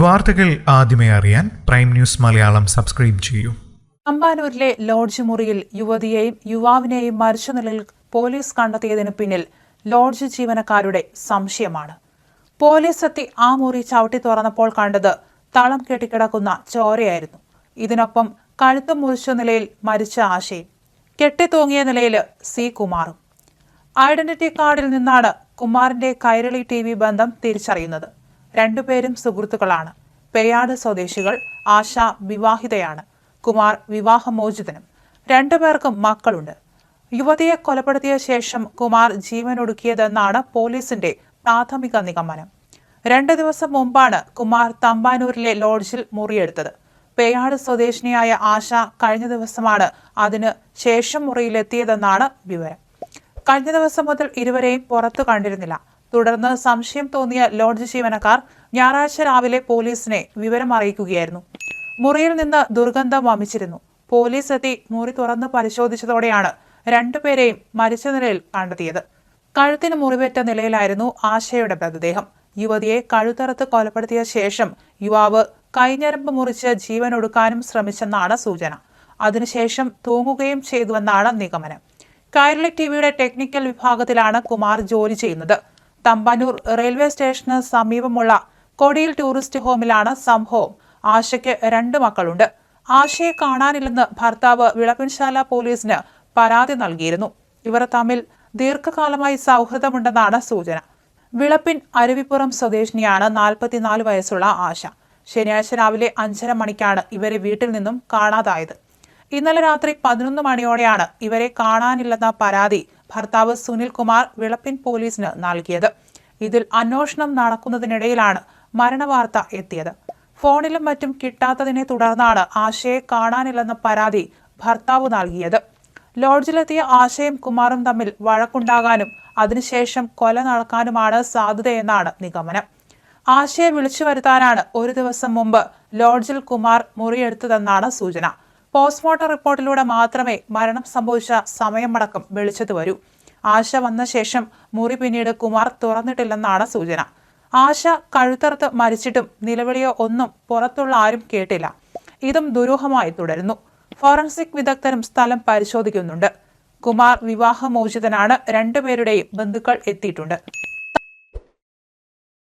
വാർത്തകൾ ആദ്യമേ അറിയാൻ പ്രൈം ന്യൂസ് മലയാളം സബ്സ്ക്രൈബ് ചെയ്യൂ. തമ്പാനൂരിലെ ലോഡ്ജ് മുറിയിൽ യുവതിയെയും യുവാവിനെയും മരിച്ച നിലയിൽ പോലീസ് കണ്ടെത്തിയതിന് പിന്നിൽ ലോഡ്ജ് ജീവനക്കാരുടെ സംശയമാണ്. പോലീസ് എത്തി ആ മുറി ചവിട്ടി തുറന്നപ്പോൾ കണ്ടത് തളം കെട്ടിക്കിടക്കുന്ന ചോരയായിരുന്നു. ഇതിനൊപ്പം കഴുത്ത് മുറിച്ച നിലയിൽ മരിച്ച ആശയും കെട്ടിത്തൂങ്ങിയ നിലയിൽ സി കുമാറും. ഐഡന്റിറ്റി കാർഡിൽ നിന്നാണ് കുമാറിന്റെ കൈരളി TV ബന്ധം തിരിച്ചറിയുന്നത്. രണ്ടുപേരും സുഹൃത്തുക്കളാണ്. പേയാട് സ്വദേശികൾ. ആശ വിവാഹിതയാണ്. കുമാർ വിവാഹമോചിതനും. രണ്ടുപേർക്കും മക്കളുണ്ട്. യുവതിയെ കൊലപ്പെടുത്തിയ ശേഷം കുമാർ ജീവനൊടുക്കിയതെന്നാണ് പോലീസിന്റെ പ്രാഥമിക നിഗമനം. 2 ദിവസം മുമ്പാണ് കുമാർ തമ്പാനൂരിലെ ലോഡ്ജിൽ മുറിയെടുത്തത്. പേയാട് സ്വദേശിനിയായ ആശ കഴിഞ്ഞ ദിവസമാണ് അതിന് ശേഷം മുറിയിലെത്തിയതെന്നാണ് വിവരം. കഴിഞ്ഞ ദിവസം മുതൽ ഇരുവരെയും പുറത്തു കണ്ടിരുന്നില്ല. തുടർന്ന് സംശയം തോന്നിയ ലോഡ്ജ് ജീവനക്കാർ ഞായറാഴ്ച രാവിലെ പോലീസിനെ വിവരം അറിയിക്കുകയായിരുന്നു. മുറിയിൽ നിന്ന് ദുർഗന്ധം വമിച്ചിരുന്നു. പോലീസ് എത്തി മുറി തുറന്ന് പരിശോധിച്ചതോടെയാണ് രണ്ടുപേരെയും മരിച്ച നിലയിൽ കണ്ടെത്തിയത്. കഴുത്തിന് മുറിവേറ്റ നിലയിലായിരുന്നു ആശയുടെ മൃതദേഹം. യുവതിയെ കഴുത്തറുത്ത് കൊലപ്പെടുത്തിയ ശേഷം യുവാവ് കൈഞ്ഞരമ്പ് മുറിച്ച് ജീവനൊടുക്കാനും ശ്രമിച്ചെന്നാണ് സൂചന. അതിനുശേഷം തൂങ്ങുകയും ചെയ്തുവെന്നാണ് നിഗമനം. കൈരളി TVയുടെ ടെക്നിക്കൽ വിഭാഗത്തിലാണ് കുമാർ ജോലി ചെയ്യുന്നത്. തമ്പാനൂർ റെയിൽവേ സ്റ്റേഷന് സമീപമുള്ള കൊടിയിൽ ടൂറിസ്റ്റ് ഹോമിലാണ് സംഭവം. ആശയ്ക്ക് 2 മക്കളുണ്ട്. ആശയെ കാണാനില്ലെന്ന് ഭർത്താവ് വിളപ്പിൻശാല പോലീസിന് പരാതി നൽകിയിരുന്നു. ഇവർ തമ്മിൽ ദീർഘകാലമായി സൗഹൃദമുണ്ടെന്നാണ് സൂചന. വിളപ്പിൻ അരുവിപ്പുറം സ്വദേശിനിയാണ് 44 വയസ്സുള്ള ആശ. ശനിയാഴ്ച രാവിലെ 5:30 മണിക്കാണ് ഇവരെ വീട്ടിൽ നിന്നും കാണാതായത്. ഇന്നലെ രാത്രി 11 മണിയോടെയാണ് ഇവരെ കാണാനില്ലെന്ന പരാതി ഭർത്താവ് സുനിൽ കുമാർ വിളപ്പിൻ പോലീസിന് നൽകിയത്. ഇതിൽ അന്വേഷണം നടക്കുന്നതിനിടയിലാണ് മരണവാർത്ത എത്തിയത്. ഫോണിലും മറ്റും കിട്ടാത്തതിനെ തുടർന്നാണ് ആശയെ കാണാനില്ലെന്ന പരാതി ഭർത്താവ് നൽകിയത്. ലോഡ്ജിലെത്തിയ ആശയും കുമാറും തമ്മിൽ വഴക്കുണ്ടാകാനും അതിനുശേഷം കൊല നടക്കാനുമാണ് സാധ്യതയെന്നാണ് നിഗമനം. ആശയെ വിളിച്ചു വരുത്താനാണ് 1 ദിവസം മുമ്പ് ലോഡ്ജിൽ കുമാർ മുറിയെടുത്തതെന്നാണ് സൂചന. പോസ്റ്റ്മോർട്ടം റിപ്പോർട്ടിലൂടെ മാത്രമേ മരണം സംഭവിച്ച സമയമടക്കം വെളിച്ചത്ത് വരൂ. ആശ വന്ന ശേഷം മുറി പിന്നീട് കുമാർ തുറന്നിട്ടില്ലെന്നാണ് സൂചന. ആശ കഴുത്തറുത്ത് മരിച്ചിട്ടും നിലവിളിയോ ഒന്നും പുറത്തുള്ള ആരും കേട്ടില്ല. ഇതും ദുരൂഹമായി തുടരുന്നു. ഫോറൻസിക് വിദഗ്ധരും സ്ഥലം പരിശോധിക്കുന്നുണ്ട്. കുമാർ വിവാഹമോചിതനാണ്. രണ്ടുപേരുടെയും ബന്ധുക്കൾ എത്തിയിട്ടുണ്ട്.